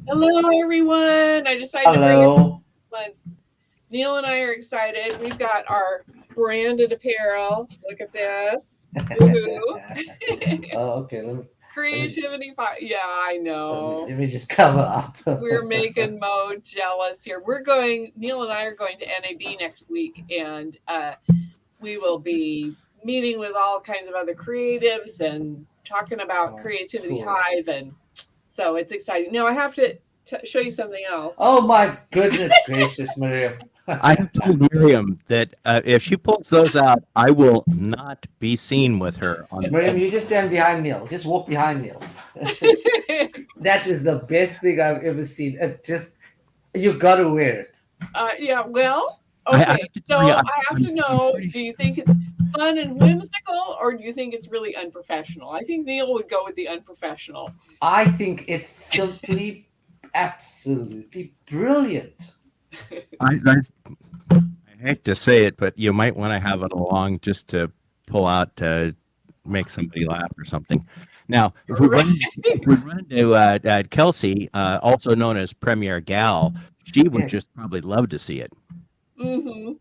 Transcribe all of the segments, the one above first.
Hello, everyone. I decided to bring it Hello. once. Neil and I are excited. We've got our branded apparel. Look at this. Woohoo. Okay. Let me just Creativity-Hive. Yeah, I know. let me just cover up. We're making Mo jealous here. Neil and I are going to NAB next week, and we will be meeting with all kinds of other creatives and talking about Oh, Creativity cool. Hive. And so it's exciting. Now, I have to show you something else. Oh my goodness gracious, Miriam. I have told Miriam that if she pulls those out, I will not be seen with her on the Miriam, pulpit. you just stand behind Neil. Just walk behind Neil. That is the best thing I've ever seen. It just you gotta wear it. Yeah, well, I okay. have to tell you, So I have to I'm know, pretty do sure. you think it's fun and whimsical, or do you think it's really unprofessional? I think Neil would go with the unprofessional. I think it's simply absolutely brilliant. I hate to say it, but you might want to have it along just to pull out to make somebody laugh or something. Now, if we run into Kelsey, also known as Premier Gal, she would Yes. just probably love to see it. Mm-hmm.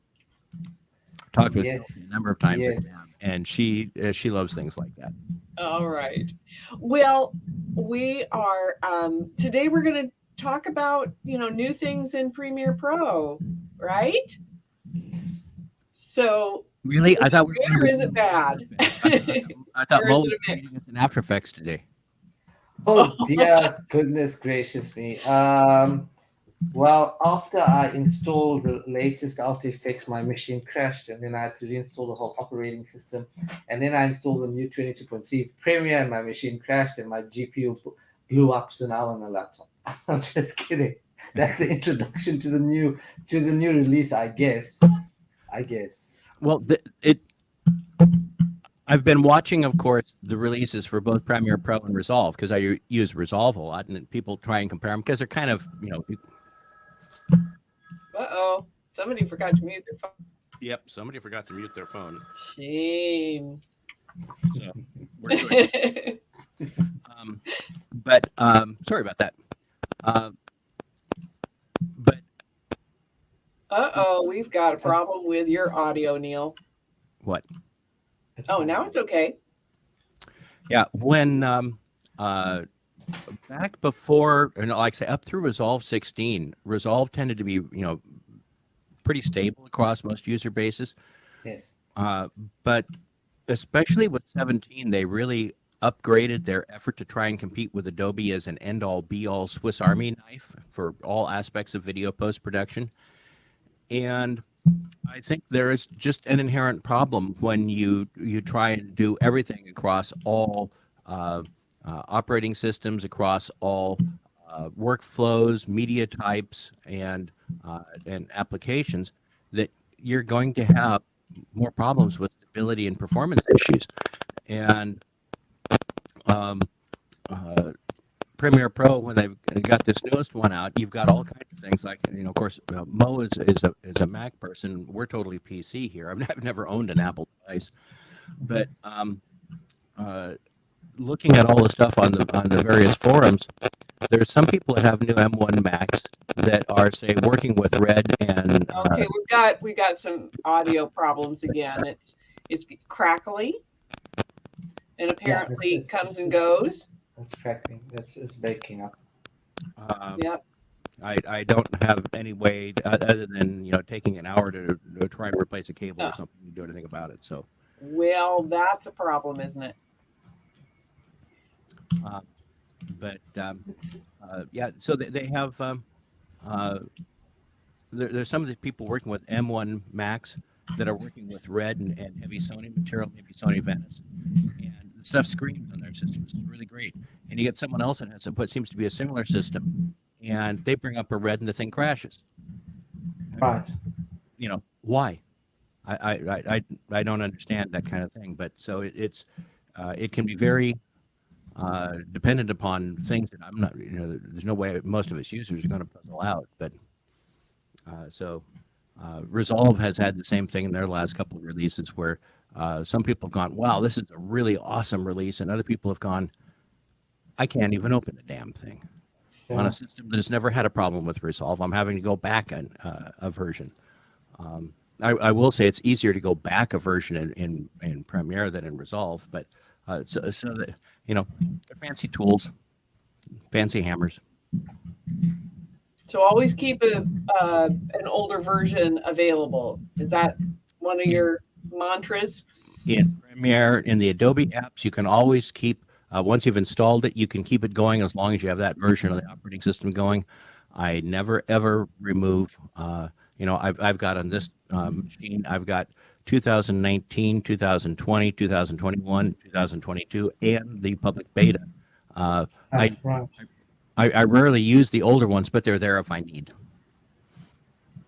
Talked with Kelsey a Yes. number of times at Jam, Yes. and she loves things like that. All right. Well, we are today we're going to talk about, new things in Premiere Pro, right? Yes. Really? So, I thought we were is going to it be good or doing is it After bad? Effects. I thought Or is Mo it was a reading mix? us in After Effects today. Oh dear goodness gracious me. Well, after I installed the latest After Effects, my machine crashed, and then I had to reinstall the whole operating system. And then I installed the new 22.3 Premiere, and my machine crashed, and my GPU blew up. So now I'm on a laptop. I'm just kidding. That's the introduction to the new release, I guess. I guess. Well, I've been watching, of course, the releases for both Premiere Pro and Resolve because use Resolve a lot, and then people try and compare them because they're kind of, Uh-oh. Somebody forgot to mute their phone. yep, somebody forgot to mute their phone, Shame. so we're good. Um, but sorry about that. Uh, but Uh-oh, we've got a That's problem with your audio, Neil. what? that's Oh, fine. now it's okay. Yeah, when uh, back before, like I say, up through Resolve 16, Resolve tended to be, pretty stable across most user bases. Yes. Uh, but especially with 17, they really upgraded their effort to try and compete with Adobe as an end all be all Swiss Army knife for all aspects of video post production. And I think there is just an inherent problem when you try and do everything across all uh, operating systems, across all workflows, media types, and applications. That you're going to have more problems with stability and performance issues. And um, uh, Premiere Pro, when they've got this newest one out, you've got all kinds of things like, of course, Mo is a Mac person. We're totally PC here. I've never owned an Apple device, but uh, looking at all the stuff on the various forums, there's some people that have new M1 Macs that are, say, working with Red and Okay, we got some audio problems again. It's crackly and Yeah, apparently comes and goes. it's cracking. It's baking up. um, Yep. I don't have any way other than taking an hour to try and replace a cable or Oh, something to do anything about it. So, well, that's a problem, isn't it? uh, but It's yeah, so they have uh, there's some of the people working with M1 Max that are working with Red and heavy Sony material, maybe Sony Venice, and the stuff screams on their systems. It's really great. And you get someone else that has what seems to be a similar system, and they bring up a Red and the thing crashes. I mean, right. why? I don't understand that kind of thing. But so it can be very dependent upon things that I'm not. There's no way most of its users are going to puzzle out. But so Resolve has had the same thing in their last couple of releases, where some people have gone, "Wow, this is a really awesome release," and other people have gone, "I can't even open the damn thing." on a system that has never had a problem with Resolve. I'm having to go back a version. I will say it's easier to go back a version in Premiere than in Resolve, but so that, they're fancy tools, fancy hammers. So always keep an older version available. Is that one of your mantras? In Premiere, in the Adobe apps, you can always keep, once you've installed it, you can keep it going as long as you have that version of the operating system going. I never, ever remove, I've got on this machine, I've got 2019, 2020, 2021, 2022, and the public beta. I, Right. I rarely use the older ones, but they're there if I need.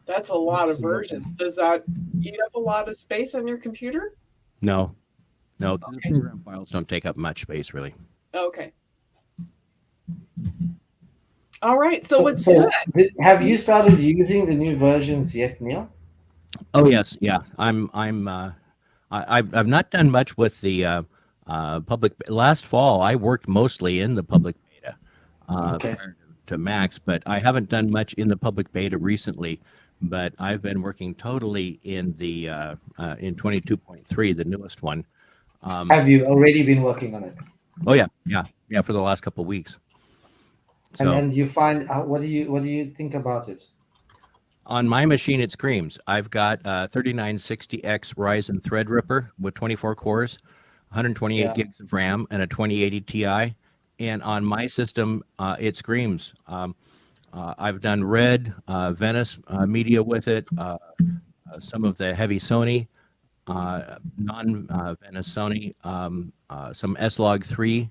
That's a lot of Absolutely. versions. Does that eat up a lot of space on your computer? No, the Okay. program files don't take up much space, really. Okay. All right. So what's So good? have you started using the new versions yet, Neil? Oh yes, yeah. I've not done much with the public. Last fall, I worked mostly in the public beta Okay. prior to Max, but I haven't done much in the public beta recently. But I've been working totally in the in 22.3, the newest one. Have you already been working on it? Oh yeah, for the last couple of weeks. So And you find what do you think about it? on my machine, it screams. I've got 3960X Ryzen Threadripper with 24 cores, 128 Yeah. gigs of RAM, and a 2080 Ti. And on my system, it screams. I've done Red, Venice media with it, some of the heavy Sony, non-Venice Sony, some S-Log 3,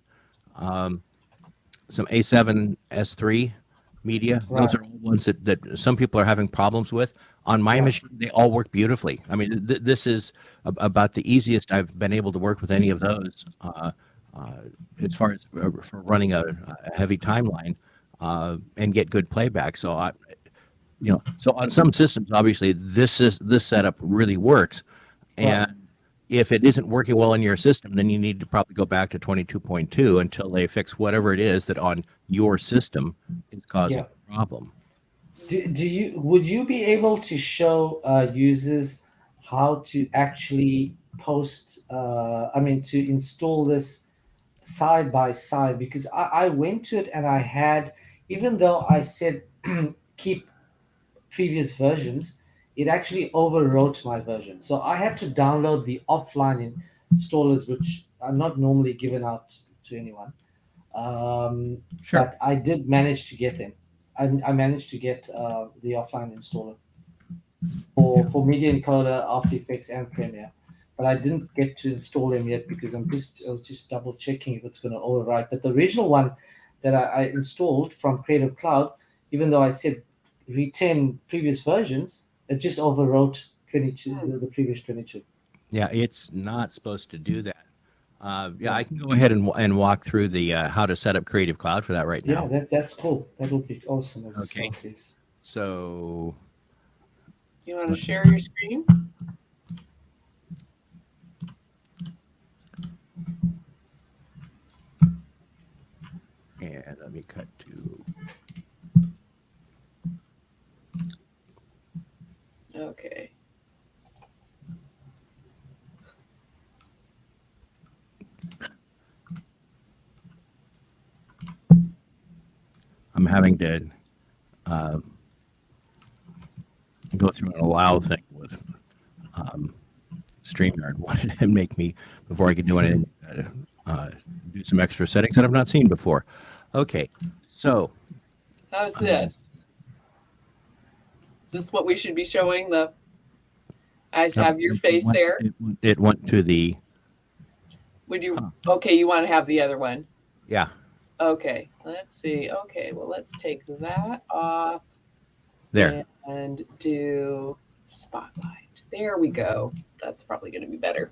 some A7 S3 media. Right. Those are all ones that some people are having problems with. On my Yeah. machine, they all work beautifully. I mean, this is about the easiest I've been able to work with any of those as far as for running a heavy timeline and get good playback. So so on some systems, obviously, this setup really works, and Right. if it isn't working well in your system, then you need to probably go back to 22.2 until they fix whatever it is that on your system is causing Yeah. the problem. Would you be able to show users how to actually post? To install this side by side, because I went to it and I had, even though I said keep previous versions, it actually overwrote my version. So I had to download the offline installers, which are not normally given out to anyone. Sure. But I did manage to get them. I managed to get the offline installer for Media Encoder, After Effects, and Premiere. But I didn't get to install them yet because I was just double checking if it's going to overwrite. But the original one that I installed from Creative Cloud, even though I said retain previous versions, it just overwrote 22 the previous 22. Yeah, it's not supposed to do that. I can go ahead and walk through the how to set up Creative Cloud for that right now. Yeah, that's cool. That would be awesome as a Okay. start, yes. So You want to share your screen? and let me cut to. Okay. I'm having to go through an allow thing with StreamYard. Wanted to make me before I could do anything. Do some extra settings that I've not seen before. Okay, so How's this? Is this what we should be showing? I have your face there. It went to the. Would you? Okay, you want to have the other one? Yeah. Okay, let's see. Okay, well, let's take that off. There. And do spotlight. There we go. That's probably going to be better.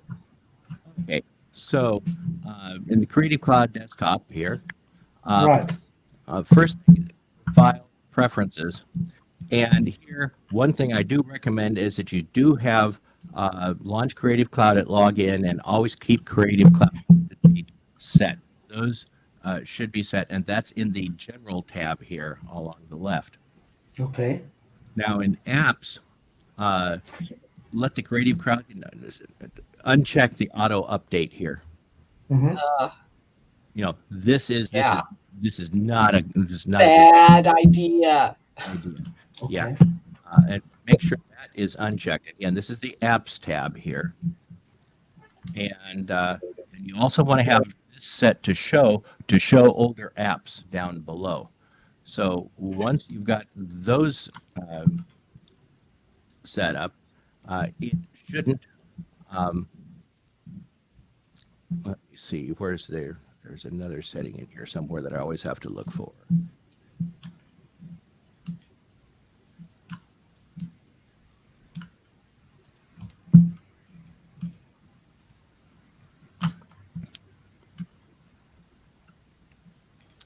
Okay. So in the Creative Cloud desktop here, Right. First thing, file preferences. And here, one thing I do recommend is that you do have launch Creative Cloud at login and always keep Creative Cloud set. Those should be set, and that's in the General tab here along the left. Okay. Now in Apps, let the Creative Crowd uncheck the auto update here. Mm-hmm. You know, this is Yeah. not a Bad idea. good idea. Okay. Yeah, and make sure that is unchecked. Again, this is the Apps tab here, and you also want to have this set to show older apps down below. So once you've got those set up, it shouldn't. Let me see. Where's there? There's another setting in here somewhere that I always have to look for.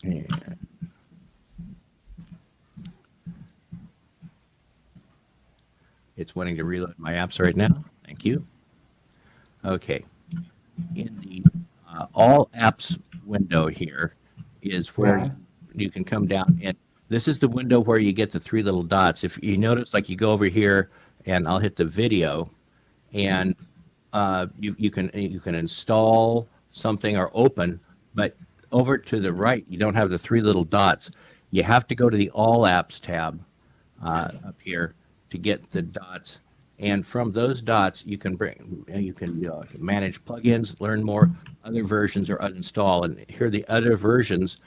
And it's wanting to reload my apps right now. Thank you. Okay. In the All Apps window here is where Right. you can come down, and this is the window where you get the three little dots. If you notice, like you go over here, and I'll hit the video, and you can install something or open, but over to the right you don't have the three little dots. You have to go to the All Apps tab up here to get the dots, and from those dots you can manage plugins, learn more, other versions, or uninstall. And here are the other versions.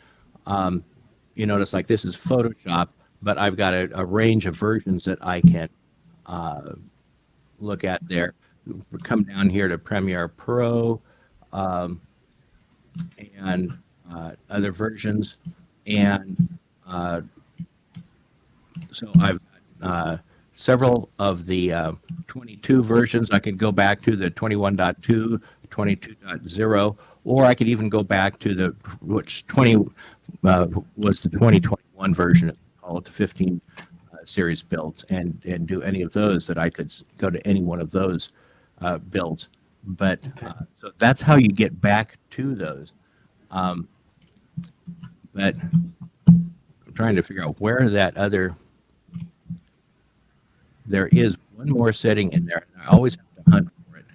You notice, like, this is Photoshop, but I've got a range of versions that I can look at there. Come down here to Premiere Pro, and other versions, and so I've got several of the 22 versions. I could go back to the 21.2, 22.0, or I could even go back to which 20 was the 2021 version, call it the 15 series builds, and do any of those. That I could go to any one of those builds. But so that's how you get back to those. But I'm trying to figure out where that other. There is one more setting in there, and I always have to hunt for it.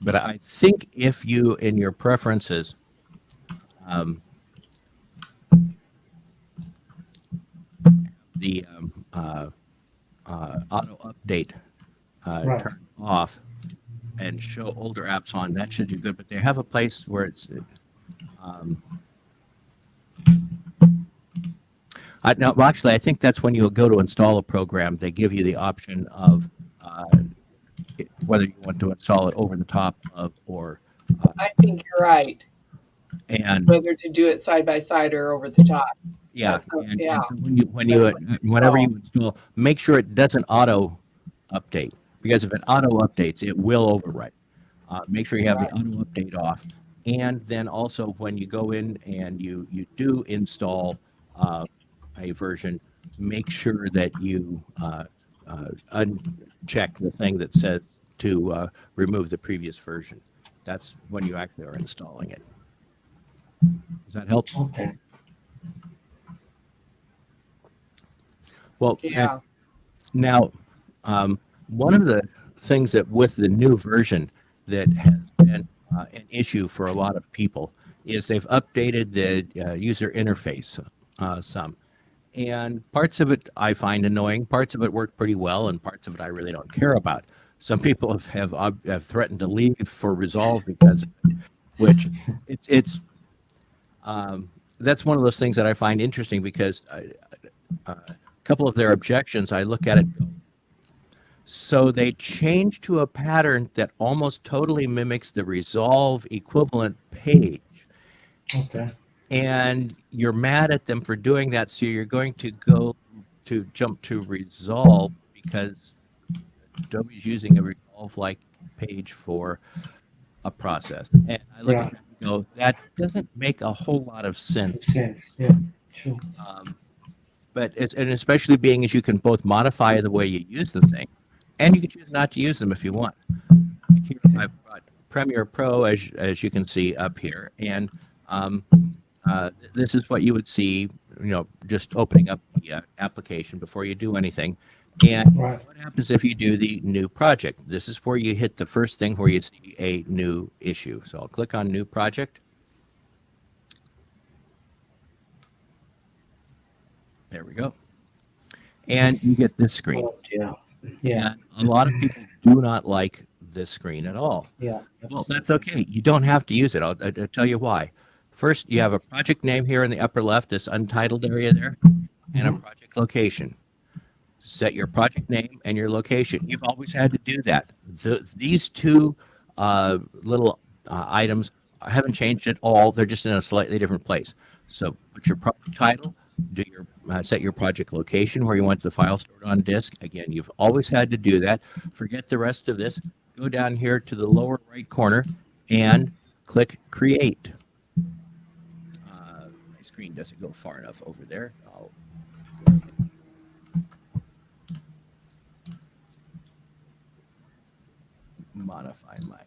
But I think if you, in your preferences, the auto update Right. turned off and show older apps on, that should do good. But they have a place where it's no, well, actually, I think that's when you go to install a program. They give you the option of whether you want to install it over the top of, or I think you're right. and Whether to do it side by side or over the top. yeah, That's not- and, yeah. and so whenever you install, make sure it doesn't auto update, because if it auto updates, it will overwrite. Make sure you have the auto update off, and then also when you go in and you do install a version, make sure that you uncheck the thing that says to remove the previous version. That's when you actually are installing it. Does that help? Okay. Well, Yeah. and now, one of the things that with the new version that has been an issue for a lot of people is they've updated the user interface some. And parts of it I find annoying, parts of it work pretty well, and parts of it I really don't care about. Some people have threatened to leave for Resolve because of it, which it's that's one of those things that I find interesting, because a couple of their objections, I look at it and go, so they changed to a pattern that almost totally mimics the Resolve equivalent page. Okay. And you're mad at them for doing that, so you're going to go to jump to Resolve because Adobe's using a Resolve-like page for a process. And I look at that and go, that doesn't make a whole lot of sense. Makes sense. Yeah. True. But and especially being as you can both modify the way you use the thing, and you can choose not to use them if you want. Like here, I've brought Premiere Pro, as you can see up here, and um, this is what you would see, just opening up the application before you do anything. And Right. what happens if you do the new project? This is where you hit the first thing where you see a new issue. So I'll click on New Project. There we go. And you get this screen. Oh, yeah. Yeah. And a lot of people do not like this screen at all. Yeah. Well, that's okay. You don't have to use it. I'll tell you why. First, you have a project name here in the upper left, this untitled area there, and a project location. Set your project name and your location. You've always had to do that. These two little items haven't changed at all. They're just in a slightly different place. So put your project title, do your set your project location where you want the file stored on disk. Again, you've always had to do that. Forget the rest of this. Go down here to the lower right corner and click Create. My screen doesn't go far enough over there. I'll modify my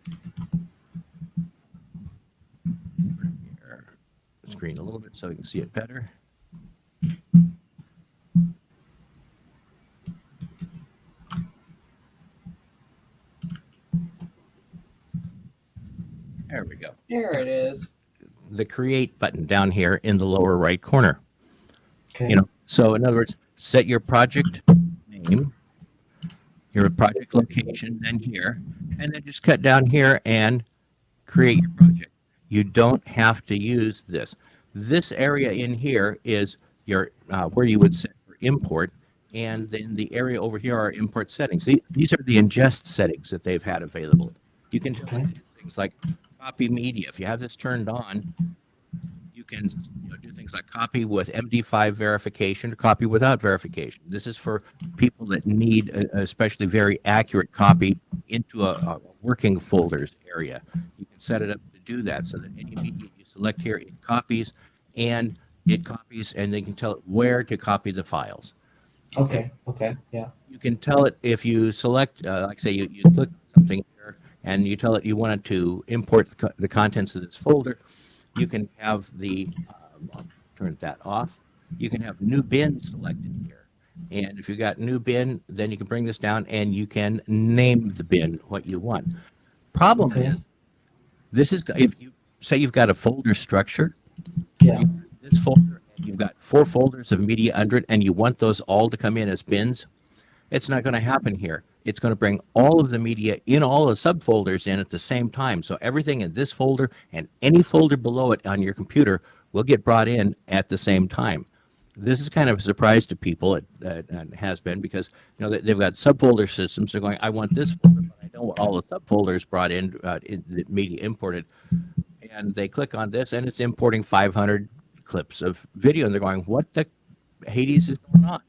Premiere screen a little bit so you can see it better. There we go. There it is. The Create button down here in the lower right corner. Okay. So in other words, set your project name, your project location, then here, and then just cut down here and create your project. You don't have to use this. This area in here is your where you would set for import, and then the area over here are import settings. These are the ingest settings that they've had available. You can tell it to do things like copy media. If you have this turned on, you can do things like copy with MD5 verification or copy without verification. This is for people that need a especially very accurate copy into a working folders area. You can set it up to do that so that any media you select here, it copies, and then you can tell it where to copy the files. Okay. Yeah. You can tell it if you select, like say you click on something here and you tell it you want it to import the contents of this folder. You can have I'll turn that off. You can have new bin selected here. And if you've got new bin, then you can bring this down and you can name the bin what you want. Problem is, this is, if you say you've got a folder structure, Yeah. this folder, and you've got 4 folders of media under it, and you want those all to come in as bins, it's not going to happen here. It's going to bring all of the media in all the subfolders in at the same time. So everything in this folder and any folder below it on your computer will get brought in at the same time. This is kind of a surprise to people. It has been because they've got subfolder systems. They're going, I want this folder, but I don't want all the subfolders brought in the media imported. And they click on this, and it's importing 500 clips of video, and they're going, what the Hades is going on?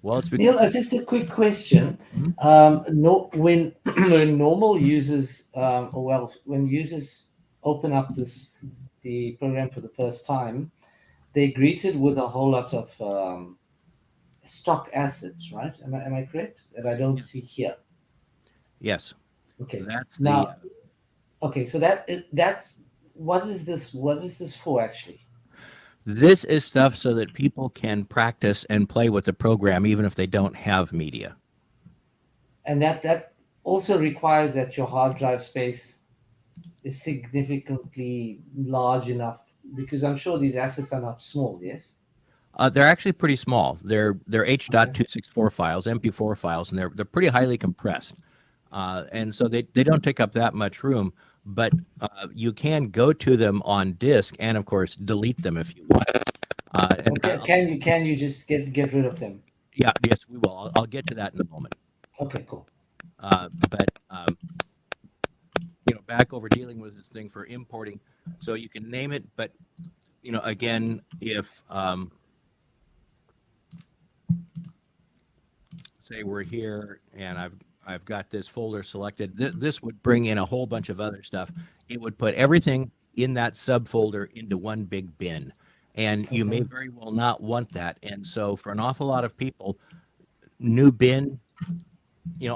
Well, it's because Neil, just a quick question. When when normal users, when users open up the program for the first time, they're greeted with a whole lot of stock assets, right? Am I correct? That I don't see here. yes. Okay. That's Now, okay. So that's what is this? What is this for actually? This is stuff so that people can practice and play with the program even if they don't have media. And that also requires that your hard drive space is significantly large enough, because I'm sure these assets are not small. Yes. They're actually pretty small. They're H.264 files, MP4 files, and they're pretty highly compressed. And so they don't take up that much room, but you can go to them on disk and, of course, delete them if you want. Can you just get rid of them? Yeah, yes, we will. I'll get to that in a moment. Okay, cool. But back over dealing with this thing for importing, so you can name it, but again, if say we're here and I've got this folder selected, this would bring in a whole bunch of other stuff. It would put everything in that subfolder into one big bin, and you may very well not want that. And so for an awful lot of people, new bin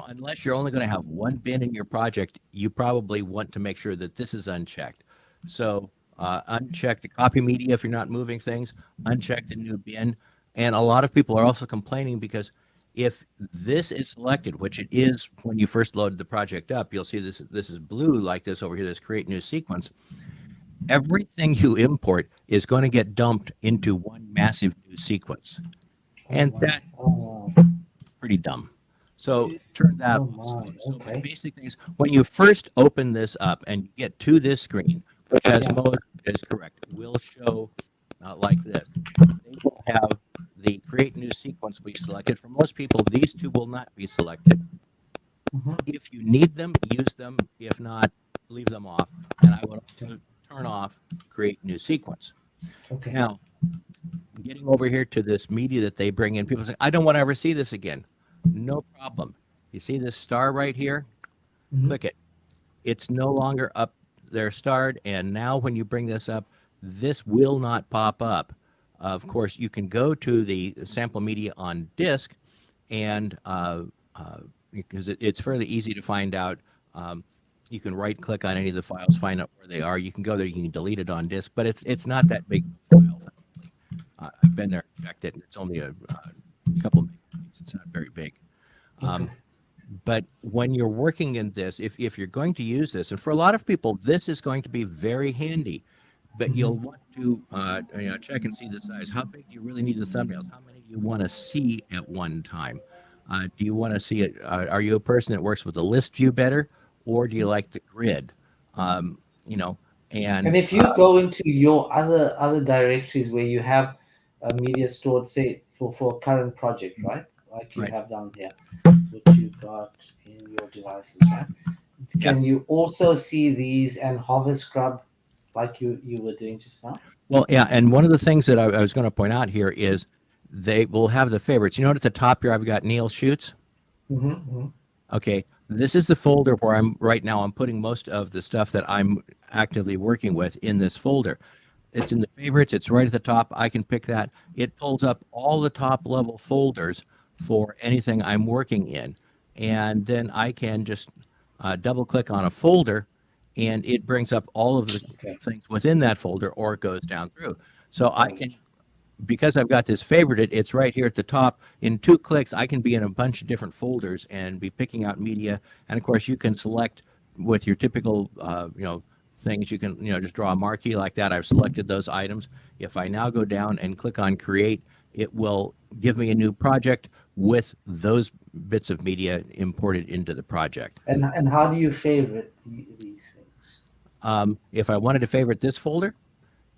unless you're only going to have one bin in your project, you probably want to make sure that this is unchecked. So uncheck the copy media if you're not moving things, uncheck the new bin. And a lot of people are also complaining because if this is selected, which it is when you first loaded the project up, you'll see this is blue like this over here, this create new sequence. Everything you import is going to get dumped into one massive new sequence. And wow. that's Oh, pretty dumb. So turn that oh off. my. So my Okay. basic thing is when you first open this up and you get to this screen, which as Yeah. Mo is correct, will show like this. They will have the create new sequence be selected. For most people, these two will not be selected. Hmm. If you need them, use them. If not, leave them off. And I will also turn off create new sequence. Okay. Now, getting over here to this media that they bring in, people say, I don't want to ever see this again. No problem. You see this star right here? Mhm. Click it. It's no longer up there starred. And now when you bring this up, this will not pop up. Of course, you can go to the sample media on disk and because it's fairly easy to find out. You can right click on any of the files, find out where they are. You can go there, you can delete it on disk, but it's not that big of a file. I've been there and checked it, and it's only a couple of megabytes. It's not very big. Okay. But when you're working in this, if you're going to use this, and for a lot of people, this is going to be very handy, but you'll want to check and see the size. How big do you really need the thumbnails? How many do you want to see at one time? Do you want to see it? Are you a person that works with the list view better, or do you like the grid? Um, you know, And and if you go into your other directories where you have media stored, say for a current project, right? Like you right, have down here, which you got in your devices, right? yeah. Can you also see these and hover scrub like you were doing just now? Well, yeah, and one of the things that I was going to point out here is they will have the favorites. You know, at the top here, I've got Neil Shoots. Mm-hmm. Okay, this is the folder where I'm right now. I'm putting most of the stuff that I'm actively working with in this folder. It's in the favorites. It's right at the top. I can pick that. It pulls up all the top level folders for anything I'm working in, and then I can just double click on a folder, and it brings up all of the Okay. things within that folder, or it goes down through. So I Got it. can, because I've got this favorited, it's right here at the top. In 2 clicks, I can be in a bunch of different folders and be picking out media. And of course, you can select with your typical, things. You can, just draw a marquee like that. I've selected those items. If I now go down and click on create, it will give me a new project with those bits of media imported into the project. And how do you favorite these things? If I wanted to favorite this folder,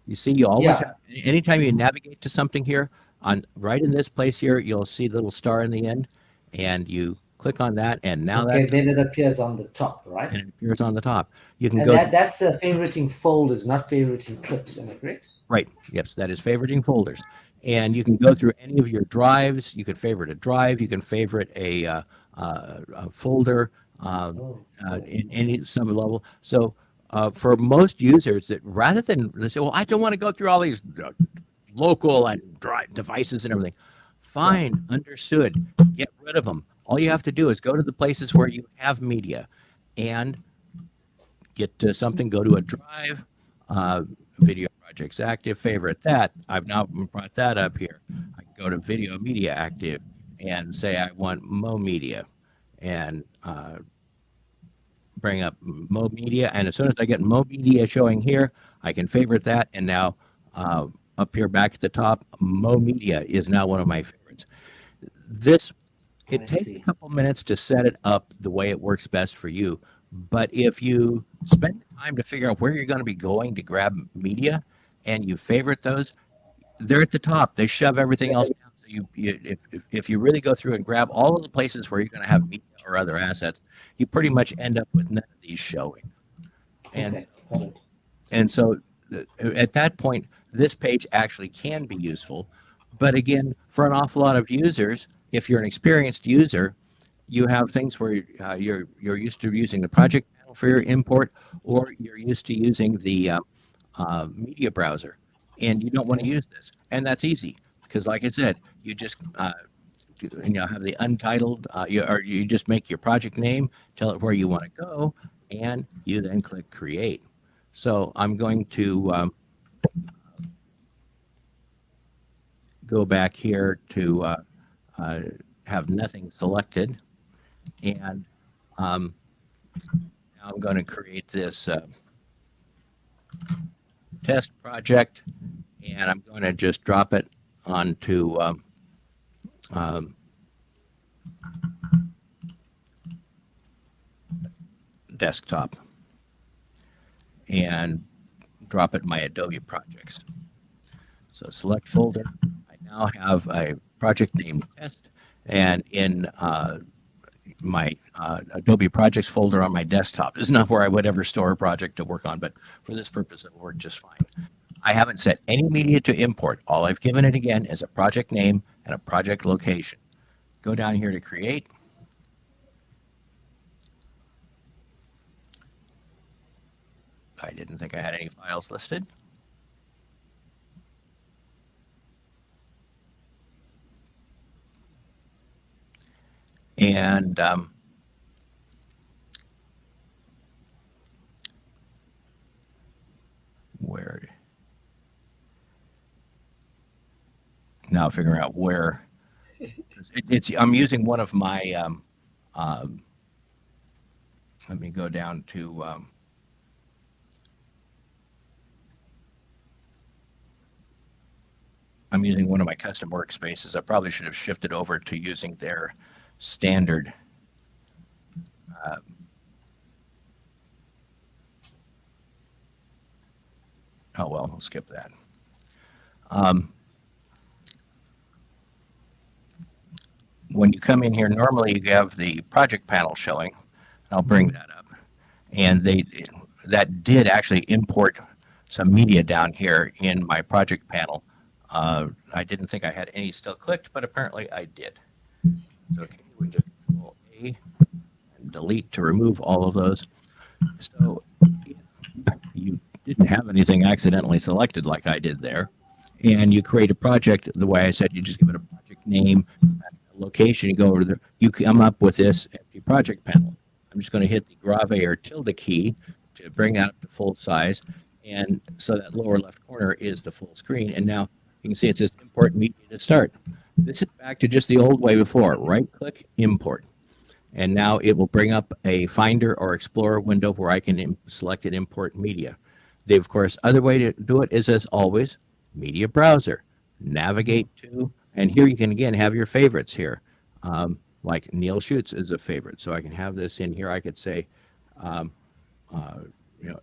you see, you always Yeah. have, anytime you navigate to something here, on right in this place here, you'll see the little star in the end, and you click on that, and now Okay. that's, Then it appears on the top, right? and it appears on the top. You can And go, that's favoriting folders, not favoriting clips. Am I correct? right, yes, that is favoriting folders. And you can go through any of your drives. You can favorite a drive. You can favorite a folder Oh, in any some level. So for most users, that rather than they say, well, I don't want to go through all these local and drive devices and everything. yeah. Fine, understood. Get rid of them. All you have to do is go to the places where you have media and get to something, go to a drive, video projects active, favorite that. I've now brought that up here. I can go to video media active and say I want Mo Media and bring up Mo Media. And as soon as I get Mo Media showing here, I can favorite that. And now up here back at the top, Mo Media is now one of my favorites. This, I it takes a see. couple minutes to set it up the way it works best for you. But if you spend the time to figure out where you're going to be going to grab media and you favorite those, they're at the top. They shove everything else down. So if you really go through and grab all of the places where you're going to have media or other assets, you pretty much end up with none of these showing. And Okay. Got it. and so at that point, this page actually can be useful. But again, for an awful lot of users, if you're an experienced user, you have things where you're used to using the project panel for your import, or you're used to using the media browser, and you don't want to Okay. use this. And that's easy because, like I said, you just have the untitled, or you just make your project name, tell it where you want to go, and you then click create. So I'm going to go back here to have nothing selected, and now I'm going to create this test project, and I'm going to just drop it onto um, desktop and drop it in my Adobe projects. So select folder. I now have a project named test, and in my Adobe projects folder on my desktop. This is not where I would ever store a project to work on, but for this purpose, it will work just fine. I haven't set any media to import. All I've given it again is a project name and a project location. Go down here to create. I didn't think I had any files listed. And where now figuring out where it's I'm using one of my let me go down to I'm using one of my custom workspaces. I probably should have shifted over to using their standard oh well, we'll skip that. When you come in here, normally you have the project panel showing. I'll bring that up. And that did actually import some media down here in my project panel. I didn't think I had any still clicked, but apparently I did. So okay, we just Control A and delete to remove all of those. So if you didn't have anything accidentally selected like I did there, and you create a project the way I said, you just give it a project name, location, you go over there, you come up with this empty project panel. I'm just going to hit the grave or tilde key to bring that up to full size, and so that lower left corner is the full screen. And now you can see it says import media to start. This is back to just the old way before. Right click, import. And now it will bring up a Finder or Explorer window where I can select and import media. The, of course, other way to do it is, as always, Media Browser. Navigate to, and here you can, again, have your favorites here. Like Neil Schutz is a favorite. So I can have this in here. I could say,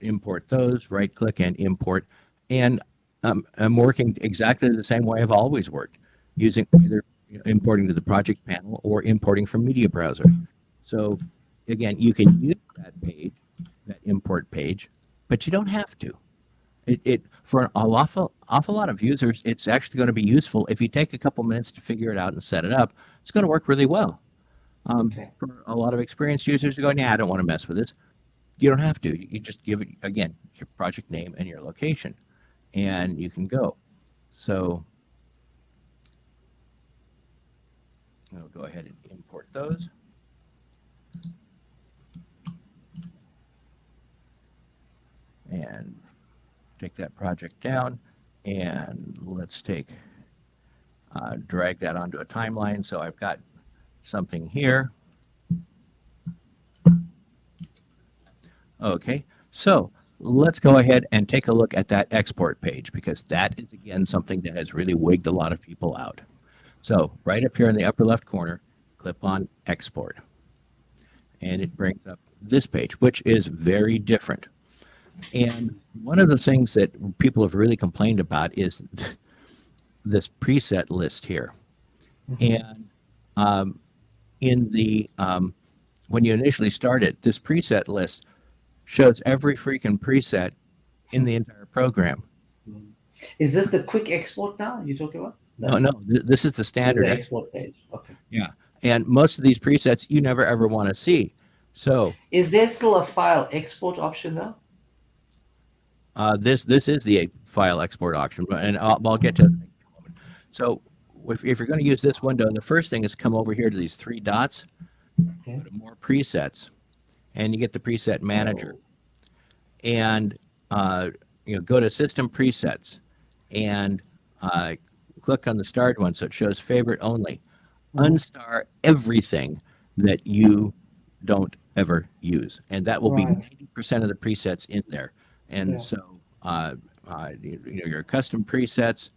import those, right click and import. And I'm working exactly the same way I've always worked, using either importing to the project panel or importing from Media Browser. So again, you can use that page, that import page, but you don't have to. It for an awful lot of users, it's actually going to be useful if you take a couple minutes to figure it out and set it up. It's going to work really well. Okay. For a lot of experienced users who go, nah, I don't want to mess with this. You don't have to. You just give it, again, your project name and your location, and you can go. So I'll go ahead and import those. And take that project down, and let's drag that onto a timeline. So I've got something here. Okay, so let's go ahead and take a look at that export page, because that is, again, something that has really wigged a lot of people out. So right up here in the upper left corner, click on Export. And it brings up this page, which is very different. And one of the things that people have really complained about is this preset list here. And in the when you initially start it, this preset list shows every freaking preset in the entire program. Is this the quick export now you're talking about? No, this is the standard export page. Okay. Yeah, and most of these presets you never ever want to see. So is there still a file export option though? This is the file export option, and I'll get to that in a moment. So if you're going to use this window, the first thing is come over here to these three dots, Okay. go to more presets, and you get the preset manager. Oh, And go to system presets and uh, click on the starred one so it shows favorite only. Unstar everything that you don't ever use, and that will be right. 90% of the presets in there. And Yeah. so your custom presets,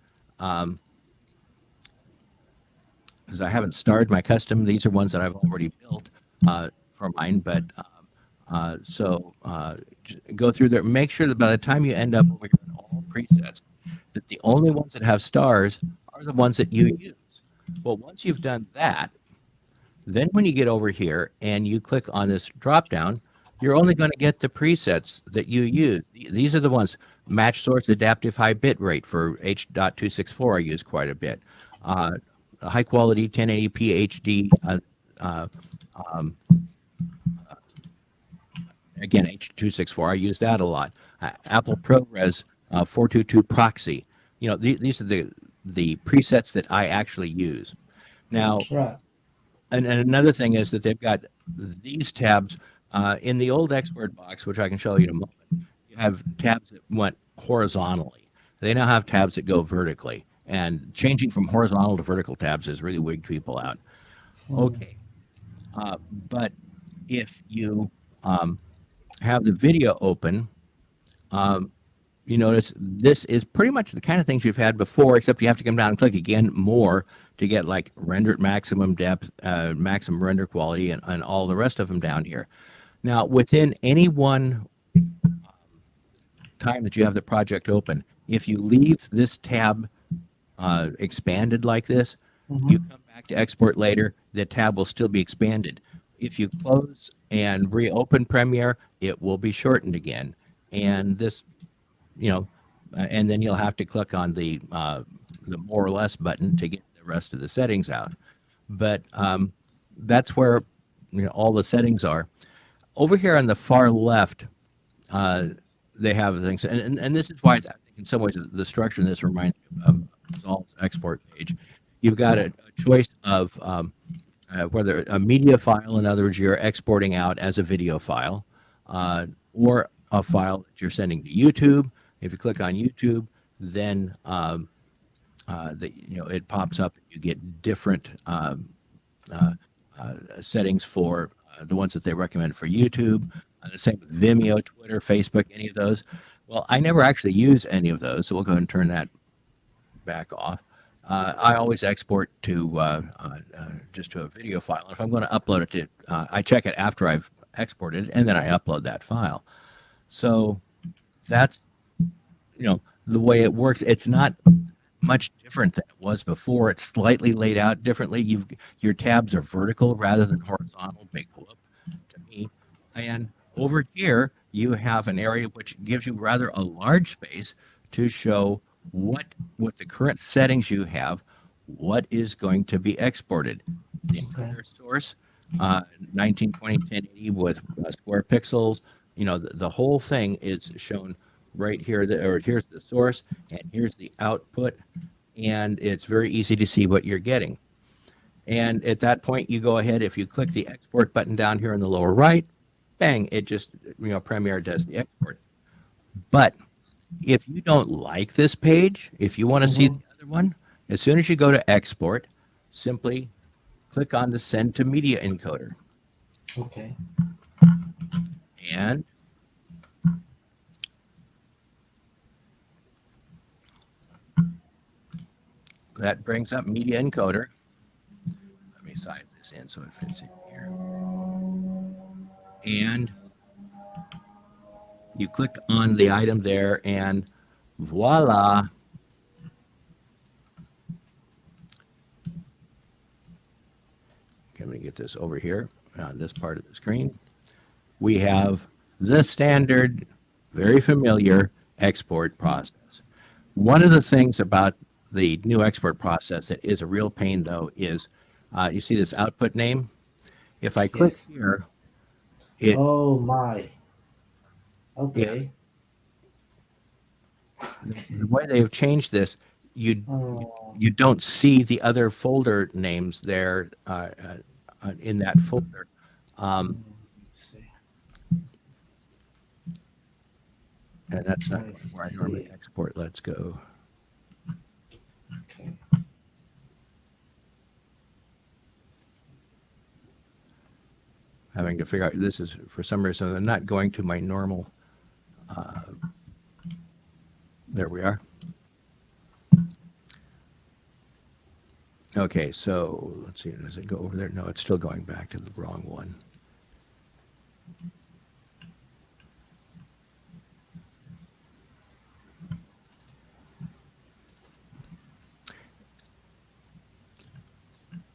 because I haven't starred my custom, these are ones that I've already built for mine, but go through there, make sure that by the time you end up over here in all presets, that the only ones that have stars are the ones that you use. Well, once you've done that, then when you get over here and you click on this drop down, you're only going to get the presets that you use. These are the ones: match source, adaptive high bit rate for H.264 I use quite a bit. High quality 1080p HD, again, H.264, I use that a lot. Apple ProRes 422 proxy. These are the presets that I actually use. Now, Right. and another thing is that they've got these tabs in the old export box, which I can show you in a moment. You have tabs that went horizontally. They now have tabs that go vertically, and changing from horizontal to vertical tabs has really wigged people out. Okay, but if you have the video open, you notice this is pretty much the kind of things you've had before, except you have to come down and click again more to get like render at maximum depth, maximum render quality, and all the rest of them down here. Now, within any one time that you have the project open, if you leave this tab expanded like this, you come back to export later, the tab will still be expanded. If you close and reopen Premiere, it will be shortened again. And this, and then you'll have to click on the more or less button to get the rest of the settings out. But that's where all the settings are. Over here on the far left, they have things, and this is why I think in some ways the structure of this reminds me of Resolve's export page. You've got a choice of whether a media file, in other words, you're exporting out as a video file, or a file that you're sending to YouTube. If you click on YouTube, then it pops up. You get different settings for the ones that they recommend for YouTube. The same with Vimeo, Twitter, Facebook, any of those. Well, I never actually use any of those, so we'll go ahead and turn that back off. I always export to just to a video file. If I'm going to upload it to, I check it after I've exported it, and then I upload that file. So that's the way it works. It's not much different than it was before. It's slightly laid out differently. Your tabs are vertical rather than horizontal. Big whoop to me. And over here, you have an area which gives you rather a large space to show what the current settings you have, what is going to be exported. The entire source, 1920 1080 with square pixels. The whole thing is shown right here. Here's the source, and here's the output, and it's very easy to see what you're getting. And at that point, you go ahead. If you click the export button down here in the lower right, bang! It just Premiere does the export. But if you don't like this page, if you want to see the other one, as soon as you go to export, simply click on the send to media encoder. Okay. And that brings up media encoder. Let me size this in so it fits in here. And you click on the item there, and voila. Let me get this over here on this part of the screen. We have the standard, very familiar export process. One of the things about the new export process that is a real pain, though, is you see this output name? If I click here, Oh my. Okay. The way they've changed this, you Oh, you don't see the other folder names there in that folder. Um, let's see. and that's not I where I normally see. export. Let's go. Okay. Having to figure out this is for some reason I'm not going to my normal. There we are. Okay, so let's see. Does it go over there? No, it's still going back to the wrong one.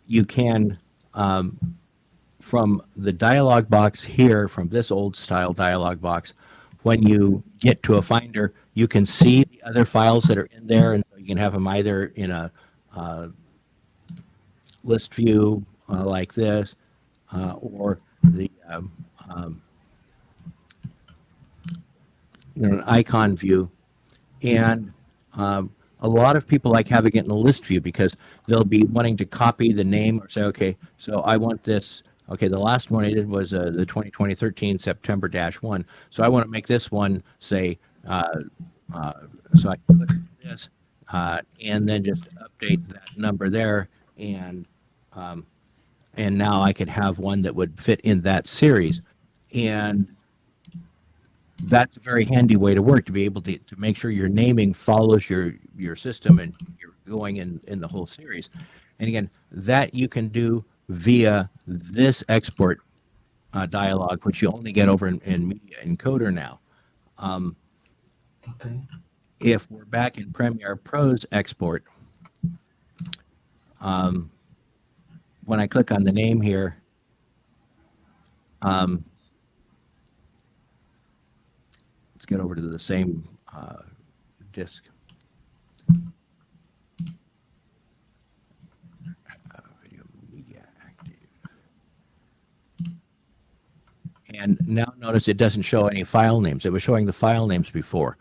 You can, from the dialog box here, from this old style dialog box, when you get to a Finder, you can see the other files that are in there, and so you can have them either in a uh, list view like this, or the an icon view. And a lot of people like having it in a list view because they'll be wanting to copy the name or say, okay, so I want this. Okay, the last one I did was the 2013 September -1. So I want to make this one say, uh, uh, so I click this and then just update that number there. Um, and now I could have one that would fit in that series. And that's a very handy way to work to be able to make sure your naming follows your system and you're going in the whole series. And again, that you can do via this export dialog, which you only get over in Media Encoder now. Um, Okay. if we're back in Premiere Pro's export, um, when I click on the name here, um, let's get over to the same disk. Video media active. And now notice it doesn't show any file names. It was showing the file names before.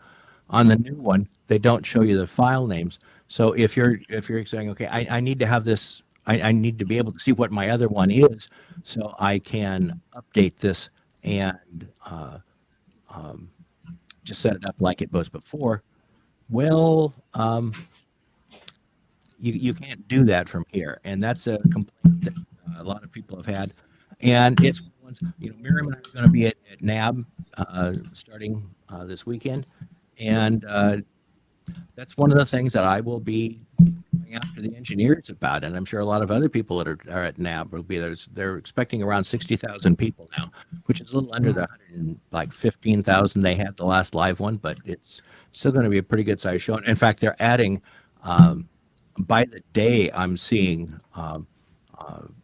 On the new one, they don't show you the file names. So if you're saying, okay, I need to have this, I need to be able to see what my other one is, so I can update this and just set it up like it was before. Well, you can't do that from here, and that's a complaint that a lot of people have had. And it's one of the ones, Miriam and I are going to be at NAB starting this weekend, and that's one of the things that I will be going after the engineers about, and I'm sure a lot of other people that are at NAB will be there. They're expecting around 60,000 people now, which is a little under the 15,000 they had the last live one, but it's still going to be a pretty good size show. In fact, they're adding. By the day, I'm seeing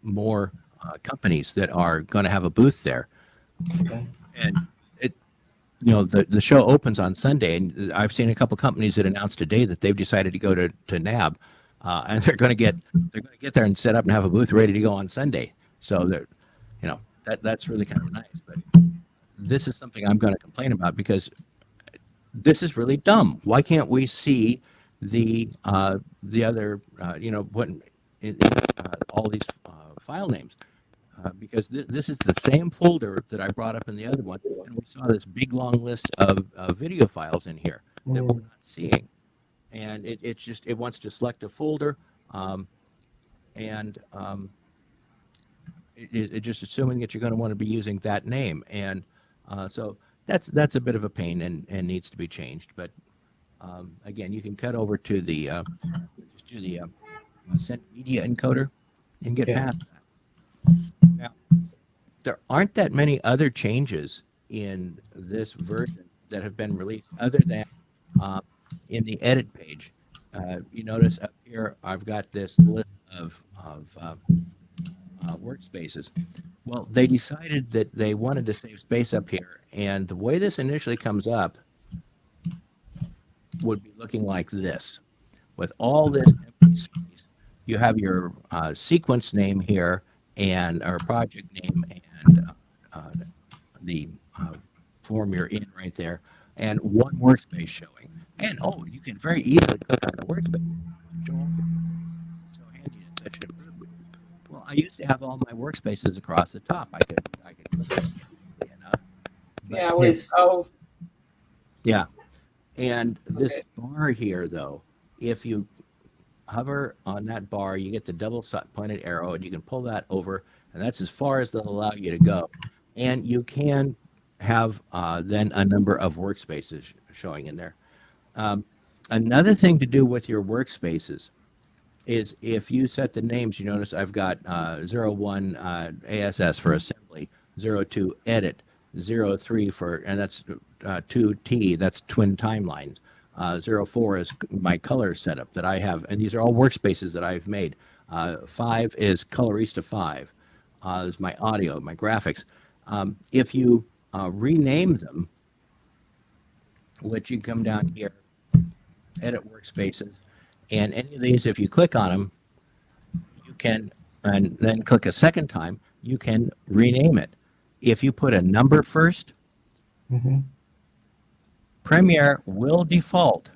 more companies that are going to have a booth there. Okay. And it, the show opens on Sunday, and I've seen a couple companies that announced today that they've decided to go to NAB, and they're going to get there and set up and have a booth ready to go on Sunday. So that's really kind of nice. But this is something I'm going to complain about because this is really dumb. Why can't we see the other what in all these file names? Because this is the same folder that I brought up in the other one, and we saw this big long list of video files in here that we're not seeing, and it wants to select a folder, and it just assuming that you're going to want to be using that name, and so that's a bit of a pain and needs to be changed. But again, you can cut over to the just do the send media encoder and get Yeah. past that. Now, there aren't that many other changes in this version that have been released other than uh, in the edit page. You notice up here, I've got this list of workspaces. Well, they decided that they wanted to save space up here, and the way this initially comes up would be looking like this. With all this empty space, you have your sequence name here and our project name and the form you're in right there, and one workspace showing. And oh, you can very easily click on the workspace I used to have all my workspaces across the top. I could click it easily enough. But Yeah, Yes. yeah, and this Okay. bar here, though, if you hover on that bar, you get the double pointed arrow, and you can pull that over, and that's as far as they'll allow you to go. And you can have then a number of workspaces showing in there. Um, Another thing to do with your workspaces is if you set the names, you notice I've got 01 ASS for assembly, 02 edit, 03 for, and that's 2T, that's twin timelines. 04 is my color setup that I have, and these are all workspaces that I've made. 5 is Colorista 5, is my audio, my graphics. If you rename them, which you come down here, edit workspaces, and any of these, if you click on them, you can, and then click a second time, you can rename it. If you put a number first, Mhm. Premiere will default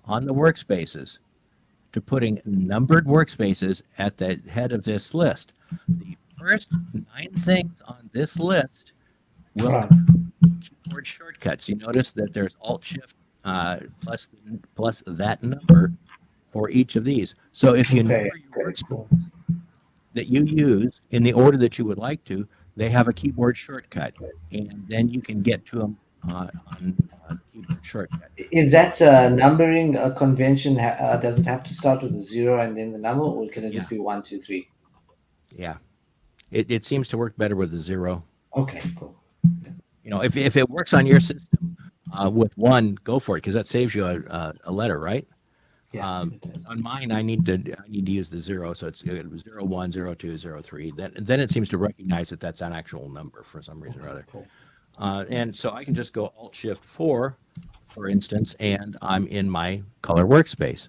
on the workspaces to putting numbered workspaces at the head of this list. The first 9 things on this list will Right. be keyboard shortcuts. You notice that there's Alt Shift plus that number for each of these. So if you Okay. number your Okay. workspace Cool. that you use in the order that you would like to, they have a keyboard shortcut, and then you can get to them on keyboard shortcut. Is that numbering a convention? Does it have to start with a 0 and then the number, or can it Yeah, just be 1, 2, 3? yeah. It seems to work better with a 0. Okay. Cool. You know, if it works on your system with 1, go for it because that saves you a letter, right? Yeah. Um, It does. on mine, I need to use the 0, so it's 0, 1, 0, 2, 0, 3. Then it seems to recognize that that's an actual number for some reason or other. Cool. And so I can just go Alt Shift 4, for instance, and I'm in my color workspace,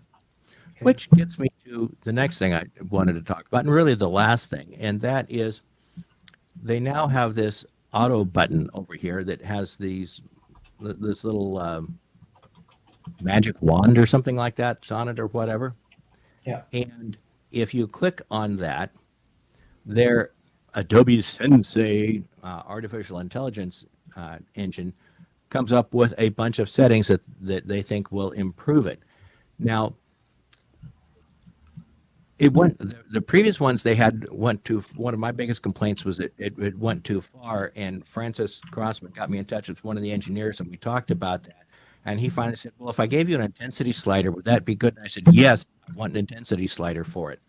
Okay. which gets me to the next thing I wanted to talk about, and really the last thing, and that is they now have this auto button over here that has this little magic wand or something like that on it or whatever. Yeah. And if you click on that, their Adobe Sensei artificial intelligence engine comes up with a bunch of settings that they think will improve it. Now, the previous ones they had went too. One of my biggest complaints was it went too far, and Francis Crossman got me in touch with one of the engineers, and we talked about that. And he finally said, "Well, if I gave you an intensity slider, would that be good?" And I said, "Yes, I want an intensity slider for it."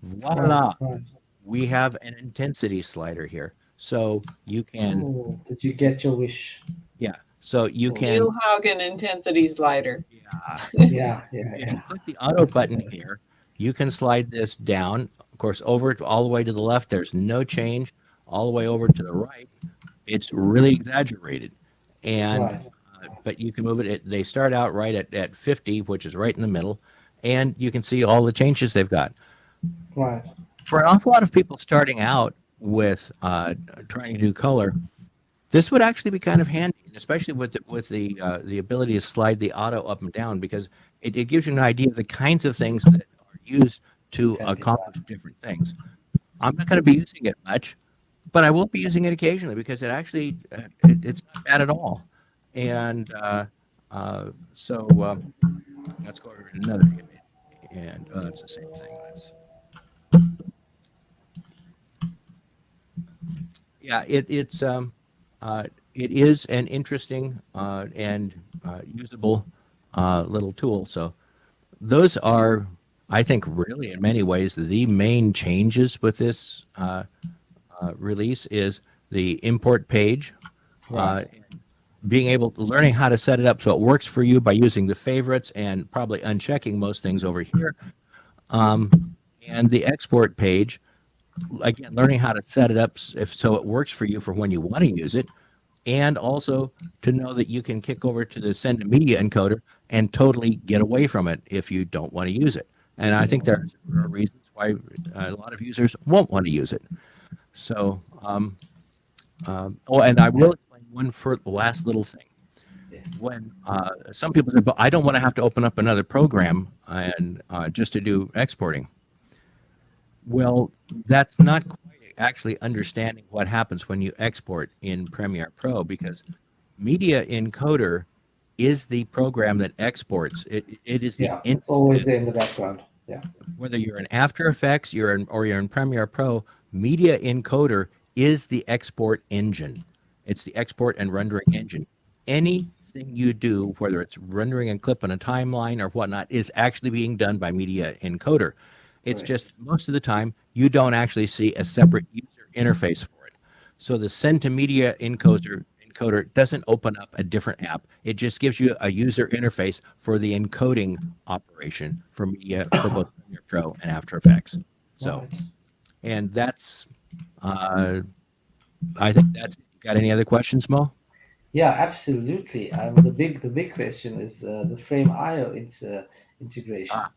Right. Voila! Right. We have an intensity slider here, so you can, Oh, did you get your wish? yeah. So you Cool. can, Neil Haugen intensity slider. yeah. Yeah. Yeah. If Yeah. you click the auto button here, you can slide this down, of course, over to all the way to the left. There's no change. All the way over to the right, it's really exaggerated. And Right. but you can move it. They start out right at 50, which is right in the middle, and you can see all the changes they've got. Right. For an awful lot of people starting out with trying to do color, this would actually be kind of handy, especially with the ability to slide the auto up and down, because it gives you an idea of the kinds of things that are used to Can be accomplish done. different things. I'm not going to be using it much, but I will be using it occasionally because it actually it's not bad at all. And so let's go over to another image, and it's the same thing. Yeah, it is an interesting and usable little tool. So those are, I think, really in many ways the main changes with this release is the import page, Right. being able to learning how to set it up so it works for you by using the favorites and probably unchecking most things over here, um, and the export page. Again, learning how to set it up if so it works for you for when you want to use it, and also to know that you can kick over to the send to media encoder and totally get away from it if you don't want to use it. And I think there are reasons why a lot of users won't want to use it. So, oh, and I will explain one for the last little thing. Yes. When some people say, "But I don't want to have to open up another program and just to do exporting." Well, that's not quite actually understanding what happens when you export in Premiere Pro, because Media Encoder is the program that exports. It is the Yeah, it's always engine. there in the background. Yeah. Whether you're in After Effects, or you're in Premiere Pro, Media Encoder is the export engine. It's the export and rendering engine. Anything you do, whether it's rendering a clip on a timeline or whatnot, is actually being done by Media Encoder. It's Correct. just most of the time you don't actually see a separate user interface for it. So the Send to Media encoder doesn't open up a different app. It just gives you a user interface for the encoding operation for media for both Premiere Pro and After Effects. So, Right. and that's, uh, I think that's. Got any other questions, Mo? Yeah, absolutely. The big question is the Frame IO integration. Ah,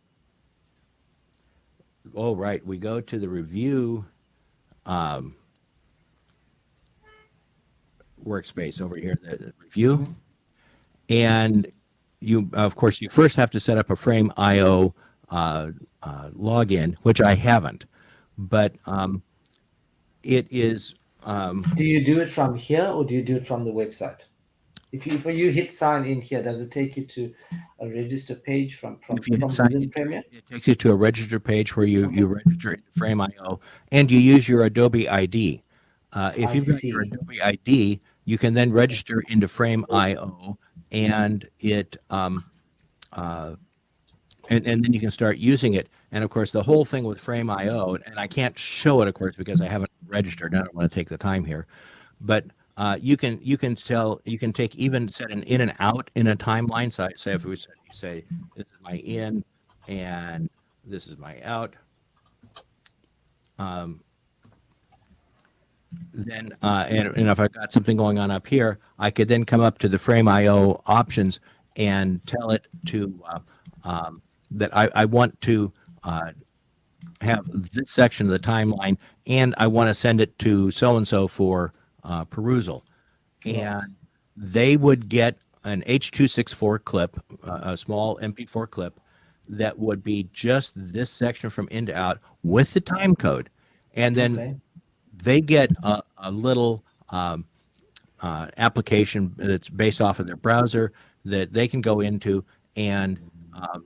oh, right. We go to the review um, workspace over here, the review, Mhm. and you, of course, you first have to set up a Frame IO login, which I haven't, but it is. Do you do it from here or do you do it from the website? If you hit sign in here, does it take you to a register page from If you hit sign within into Premiere? it, it takes you to a register page where you Okay, register into Frame.io and you use your Adobe ID. If I you've got your see. Adobe ID, you can then register into Frame.io, and uh, and then you can start using it. And of course, the whole thing with Frame.io, and I can't show it, of course, because I haven't registered. I don't want to take the time here, but you can take even set an in and out in a timeline. So say if we say this is my in and this is my out, um, then and if I've got something going on up here, I could then come up to the Frame IO options and tell it to that I want to have this section of the timeline, and I want to send it to so and so for perusal. Right. And they would get an H.264 clip, a small MP4 clip that would be just this section from in to out with the time code. And then Okay. they get a little application that's based off of their browser that they can go into, and um,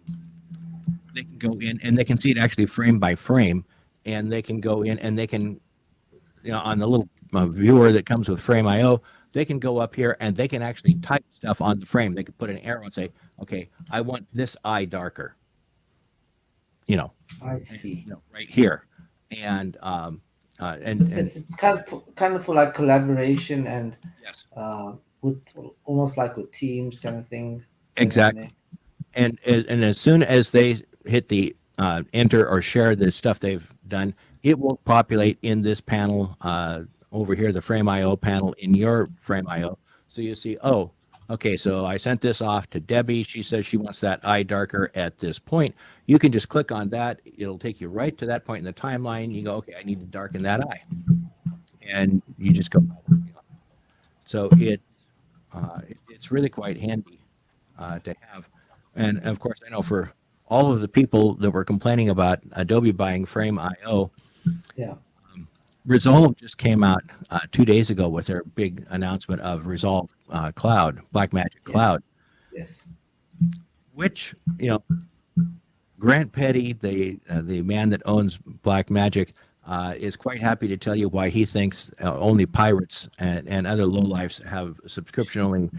they can go in and they can see it actually frame by frame. And they can go in and they can, on the little viewer that comes with Frame.io, they can go up here and they can actually type stuff on the frame. They could put an arrow and say, okay, I want this eye darker, I see. right here. And, It's kind of for like collaboration and yes, with almost like with teams kind of thing going on exactly. there. And as soon as they hit the enter or share the stuff they've done, it will populate in this panel over here, the Frame.io panel in your Frame.io. So you see, oh, okay, so I sent this off to Debbie. She says she wants that eye darker at this point. You can just click on that. It'll take you right to that point in the timeline. You go, okay, I need to darken that eye. And you just go. So it's really quite handy to have. And of course, I know for all of the people that were complaining about Adobe buying Frame.io, Yeah. Resolve just came out 2 days ago with their big announcement of Resolve Cloud, Blackmagic Yes. Cloud, Yes. which, Grant Petty, the man that owns Blackmagic, is quite happy to tell you why he thinks only pirates and other lowlifes have subscription-only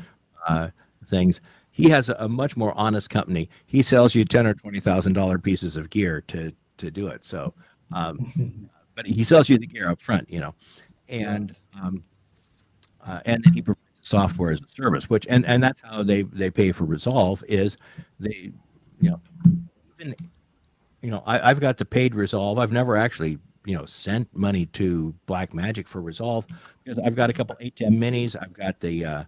things. He has a much more honest company. He sells you $10,000 or $20,000 pieces of gear to do it. So, um, but he sells you the gear up front, Right. and then he provides the software as a service, which and that's how they pay for Resolve is they, you know, even I've got the paid Resolve. I've never actually sent money to Blackmagic for Resolve because I've got a couple ATEM minis. I've got the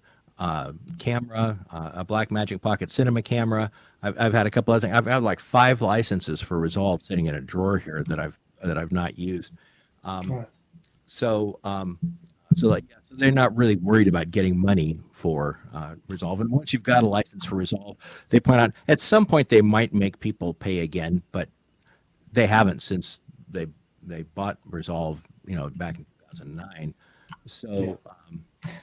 camera, a Blackmagic Pocket Cinema camera. I've had a couple other things. I've had like 5 licenses for Resolve sitting in a drawer here that I've not used. Um, Right. so so they're not really worried about getting money for Resolve. And once you've got a license for Resolve, they point out at some point they might make people pay again, but they haven't since they they bought Resolve, back in 2009. Yeah. So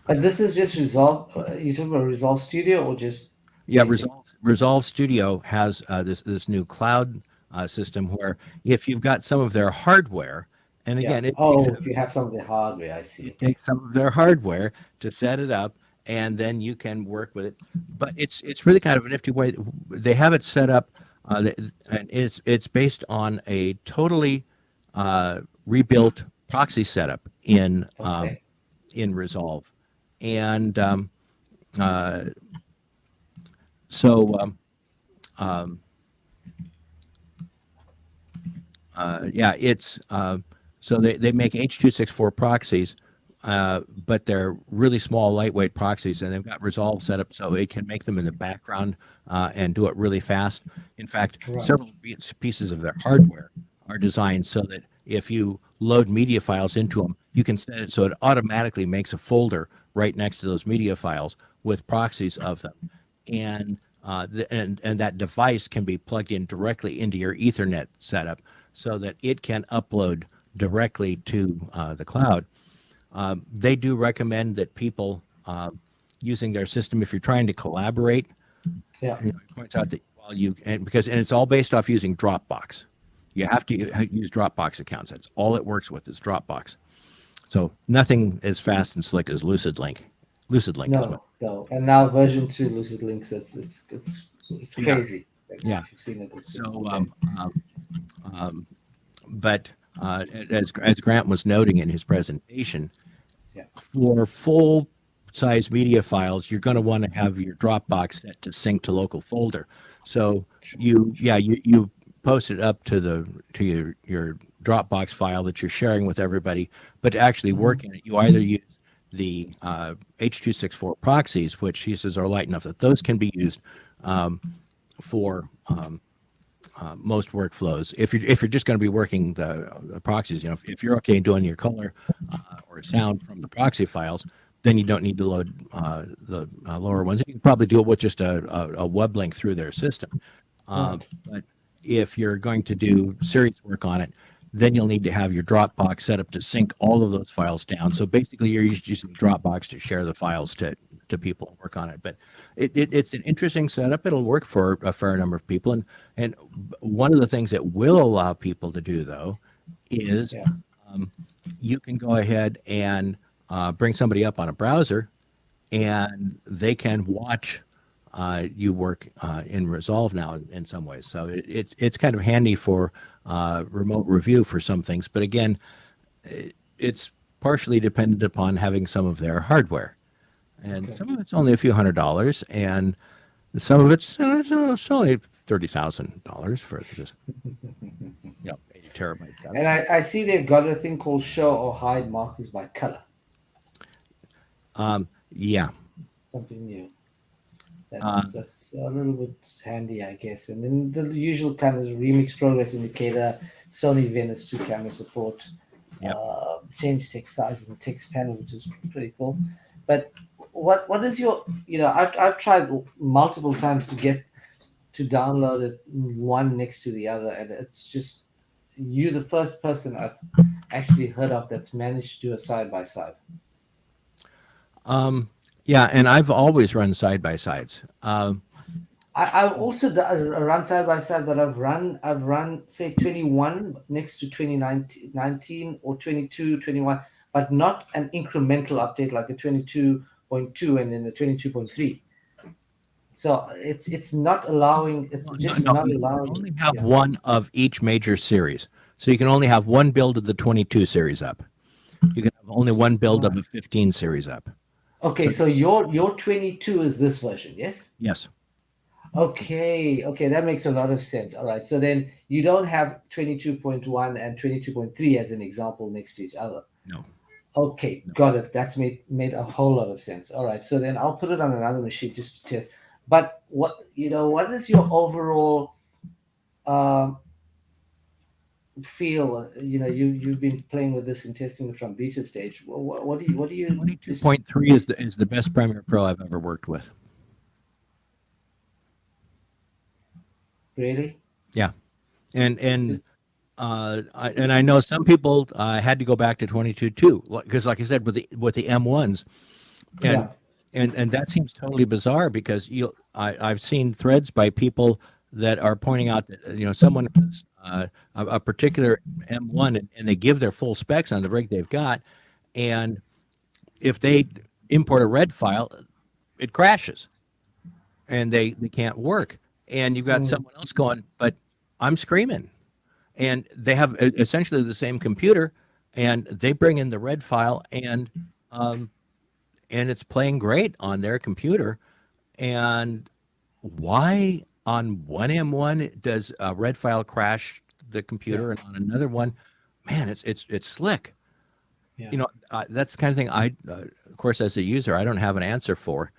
But this is just Resolve. You talking about Resolve Studio or just yeah, basic? Resolve Studio has this new cloud system where if you've got some of their hardware, and Yeah. again, Oh, if you have some of the hardware, I see. it takes some of their hardware to set it up, and then you can work with it. But it's really kind of a nifty way. They have it set up, and it's based on a totally rebuilt proxy setup Okay. in Resolve, and uh, so. Um, yeah, it's so they make H.264 proxies, but they're really small, lightweight proxies, and they've got Resolve set up so it can make them in the background and do it really fast. In fact, Right. several pieces of their hardware are designed so that if you load media files into them, you can set it so it automatically makes a folder right next to those media files with proxies of them, and and that device can be plugged in directly into your Ethernet setup so that it can upload directly to the cloud. They do recommend that people using their system, if you're trying to collaborate, Yeah. it points out that while and it's all based off using Dropbox. You have to use Dropbox accounts. That's all it works with is Dropbox. So nothing as fast and slick as Lucid Link. Lucid Link is what. No, no. And now version 2 Lucid Links, it's Yeah, crazy. Like, yeah. if you've seen it, it's just So, insane. um, but as Grant was noting in his presentation, Yeah. for full size media files, you're going to want to have your Dropbox set to sync to local folder. So you post it up to your Dropbox file that you're sharing with everybody, but to actually work in it, you either use the H.264 proxies, which he says are light enough that those can be used for most workflows. If you're just going to be working the proxies, if you're okay doing your color or sound from the proxy files, then you don't need to load the lower ones. You can probably do it with just a web link through their system. Right. But if you're going to do serious work on it, then you'll need to have your Dropbox set up to sync all of those files down. So basically, you're using Dropbox to share the files to people and work on it. But it's an interesting setup. It'll work for a fair number of people. And one of the things that will allow people to do, though, is Yeah. you can go ahead and bring somebody up on a browser, and they can watch you work in Resolve now in some ways. So it's kind of handy for remote review for some things. But again, it's partially dependent upon having some of their hardware. And Okay. some of it's only a few $100s, and some of it's only $30,000 for this, 80 terabyte stuff. And I see they've got a thing called show or hide markers by color. Yeah, Something new. uh, That's a little bit handy, I guess. And then the usual kind of remix progress indicator, Sony Venice 2 camera support, yep. change text size in the text panel, which is pretty cool. But what is your I've tried multiple times to get to download it one next to the other, and it's just you the first person I've actually heard of that's managed to do a side by side. Yeah, and I've always run side by sides. I've also run side by side, but I've run say 21 next to 2019 or 22, 21, but not an incremental update like a 22.2 and then a 22.3. So it's not allowing. It's No, just no, not you can allowing. only have Yeah. one of each major series. So you can only have one build of the 22 series up. You can have only one build of Right. the 15 series up. Okay, So so your 22 is this version, yes? yes, Okay, that makes a lot of sense. All right, so then you don't have 22.1 and 22.3 as an example next to each other. no. Okay, got it. That's made a whole lot of sense. All right, so then I'll put it on another machine just to test. But what is your overall um, feel? You've been playing with this and testing it from beta stage. What do you just 22.3 is the best Premiere Pro I've ever worked with. really? Yeah, and Is- and I know some people had to go back to 22.2 because, like I said, with the M1s, and Yeah. and that seems totally bizarre because I've seen threads by people that are pointing out that someone has a particular M1 and they give their full specs on the rig they've got, and if they import a red file, it crashes and they can't work. And you've got Mm, someone else going, but I'm screaming. And they have essentially the same computer, and they bring in the red file, um, and it's playing great on their computer. And why on one M1 does a red file crash the yeah. computer, and on another one, man, it's slick. Yeah. That's the kind of thing of course, as a user, I don't have an answer for.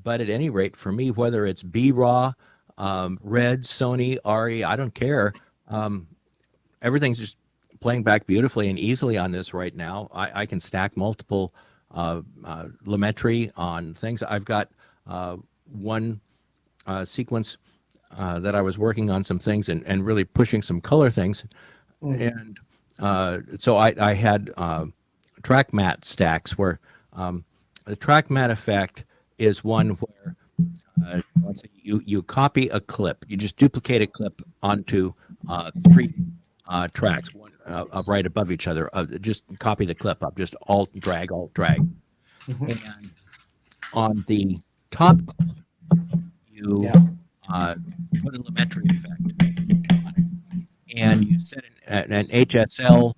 But at any rate, for me, whether it's B-RAW, Red, Sony, RE, I don't care. Um, Everything's just playing back beautifully and easily on this right now. I can stack multiple Lumetri on things. I've got one sequence that I was working on some things and really pushing some color things. Mm, And so I had track matte stacks where the track matte effect is one where let's say you copy a clip, you just duplicate a clip onto three tracks, one up right above each other. Just copy the clip up, just alt drag, mhm. and on the top clip, you Yeah. uh, put a Lumetri effect on it, and you set an HSL.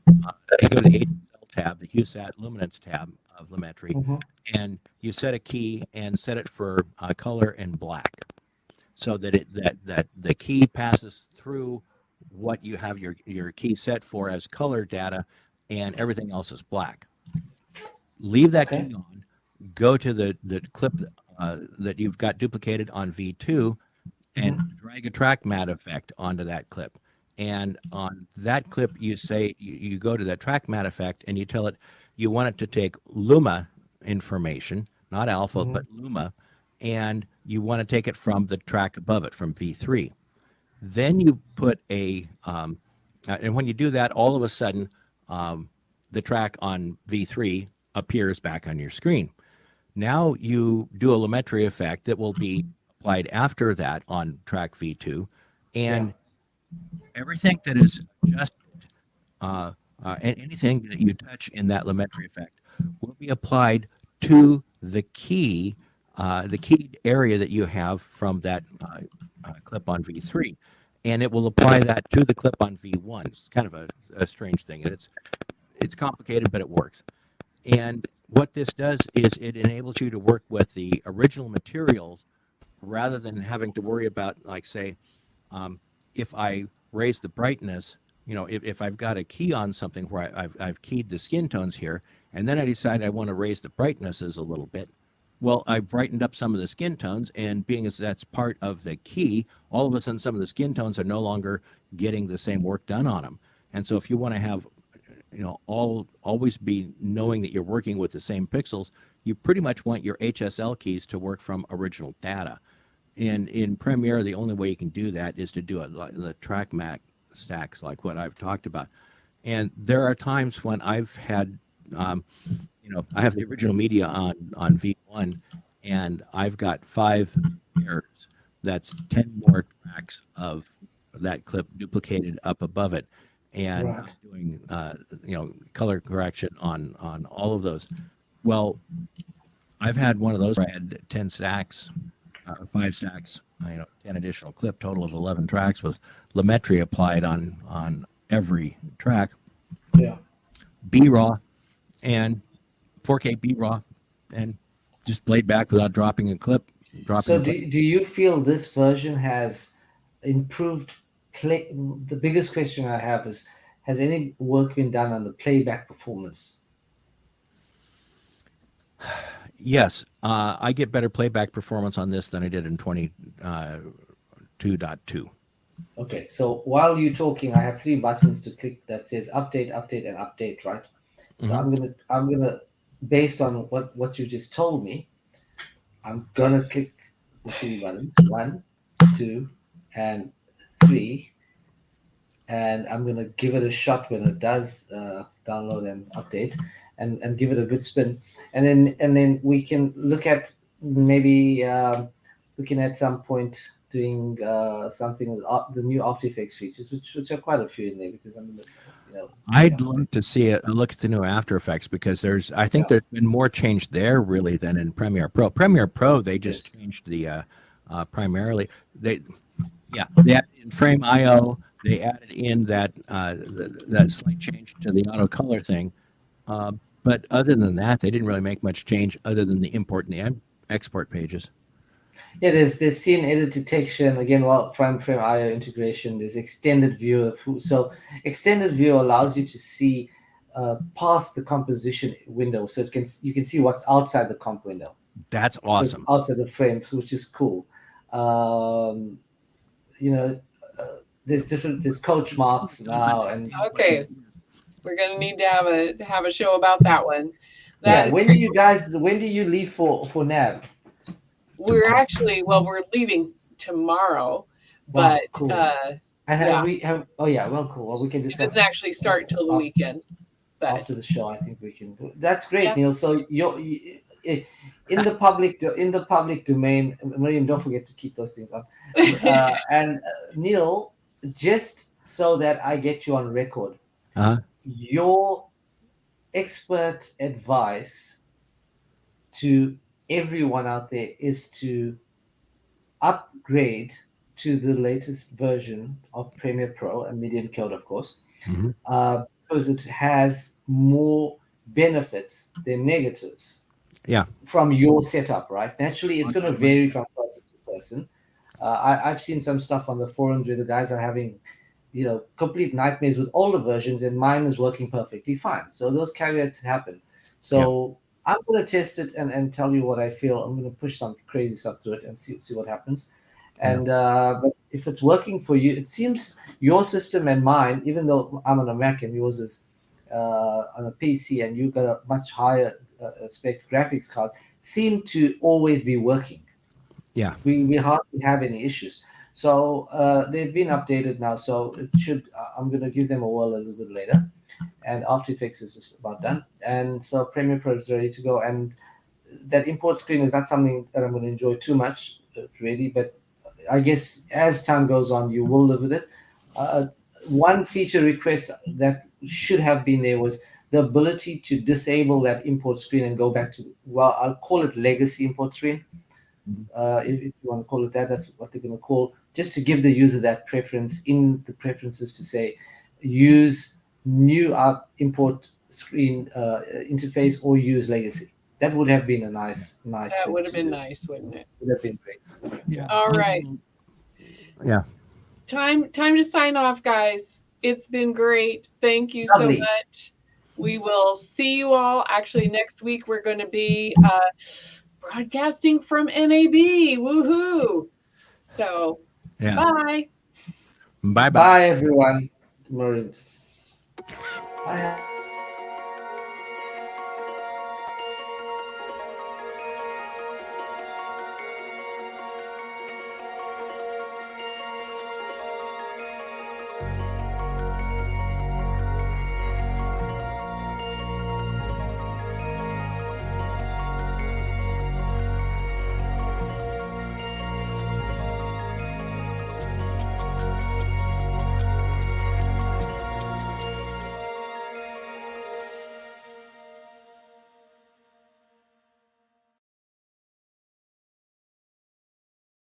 You go to the HSL tab, the HuSat Luminance tab of Lumetri, Mhm. and you set a key and set it for color and black, so that that the key passes through what you have your key set for as color data, and everything else is black. Leave that Okay. key on. Go to the clip that you've got duplicated on V2 and Mhm. drag a track matte effect onto that clip. And on that clip, you go to that track matte effect and you tell it you want it to take Luma information, not alpha, but Mhm. Luma, and you want to take it from the track above it, from V3. Then you put and when you do that, all of a sudden, um, the track on V3 appears back on your screen. Now you do a Lumetri effect that will be applied after that on track V2, Yeah. and everything that is adjusted, uh, and anything that you touch in that Lumetri effect will be applied to the keyed area that you have from that clip on V3, and it will apply that to the clip on V1. It's kind of a strange thing, and it's complicated, but it works. And what this does is it enables you to work with the original materials rather than having to worry about, like, say, um, if I raise the brightness, if I've got a key on something where I've keyed the skin tones here, and then I decide I want to raise the brightnesses a little bit. Well, I've brightened up some of the skin tones, and being as that's part of the key, all of a sudden some of the skin tones are no longer getting the same work done on them. And so if you want to have always be knowing that you're working with the same pixels, you pretty much want your HSL keys to work from original data. And in Premiere, the only way you can do that is to do it like the track matte stacks, like what I've talked about. And there are times when I've had, um, I have the original media on V1, and I've got 5 pairs. That's 10 more tracks of that clip duplicated up above it, and Right. I'm doing color correction on all of those. Well, I've had one of those where I had 10 stacks, 5 stacks, 10 additional clip, total of 11 tracks with Lumetri applied on every track, Yeah. B-RAW and 4K B-RAW, and just played back without dropping So a clip. do you feel this version has improved play? The biggest question I have is, has any work been done on the playback performance? Yes, I get better playback performance on this than I did in 22.2. Okay, so while you're talking, I have three buttons to click that says update, update, and update, right? So Mm-hmm. I'm gonna based on what you just told me, I'm gonna click the three buttons, one, two, and three, and I'm gonna give it a shot when it does download and update, and give it a good spin, and then we can look at maybe looking at some point doing something with the new After Effects features, which are quite a few in there because I'm gonna, I'd yeah, love to see it. Look at the new After Effects because I think yeah, there's been more change there really than in Premiere Pro. Premiere Pro, they just yes, changed the primarily they yeah they added in Frame IO. They added in that slight change to the auto color thing. Uh, but other than that, they didn't really make much change other than the import and the export pages. yeah. There's scene edit detection again. Well, frame IO integration. There's extended view of so extended view allows you to see past the composition window, so you can see what's outside the comp window. That's So it's awesome. outside the frames, which is cool. Um, you know, there's coach marks now, and Okay, we're gonna need to have a show about that one. yeah. That When do you leave for NAB? we're actually we're leaving tomorrow, but Wow, cool. And yeah, we have oh yeah, well, cool. Well, we can it discuss doesn't actually start until the weekend. But after the show. I think we can do. That's great, yeah, Neil. So in the public domain, Miriam, don't forget to keep those things up. And Neil, just so that I get you on record, Uh-huh. your expert advice to everyone out there is to upgrade to the latest version of Premiere Pro and Medium Code, of course, Hmm. because it has more benefits than negatives Yeah. from your setup, right? Naturally, it's going to On my vary side. from person to person. I've seen some stuff on the forums where the guys are having, complete nightmares with older versions, and mine is working perfectly fine. So those caveats happen. Yeah. So I'm going to test it and tell you what I feel. I'm going to push some crazy stuff through it and see what happens. Yeah. And but if it's working for you, it seems your system and mine, even though I'm on a Mac and yours is on a PC, and you've got a much higher spec graphics card, seem to always be working. Yeah. We hardly have any issues. So they've been updated now, so it should. I'm going to give them a whirl a little bit later, and After Effects is just about done, and so Premiere Pro is ready to go. And that import screen is not something that I'm going to enjoy too much, really. But I guess as time goes on, you will live with it. Uh, One feature request that should have been there was the ability to disable that import screen and go back to, well, I'll call it legacy import screen. Mhm. If you want to call it that, that's what they're going to call, just to give the user that preference in the preferences to say use new import screen interface or use legacy. That would have been a nice that thing would have to been do. nice, wouldn't it? Would have been great. Yeah. All right, Yeah. time to sign off, guys. It's been great. Thank you so Lovely. much. We will see you all. Actually, next week we're going to be broadcasting from NAB. Woohoo! So, Yeah. bye. Bye bye. Bye, everyone. Bye.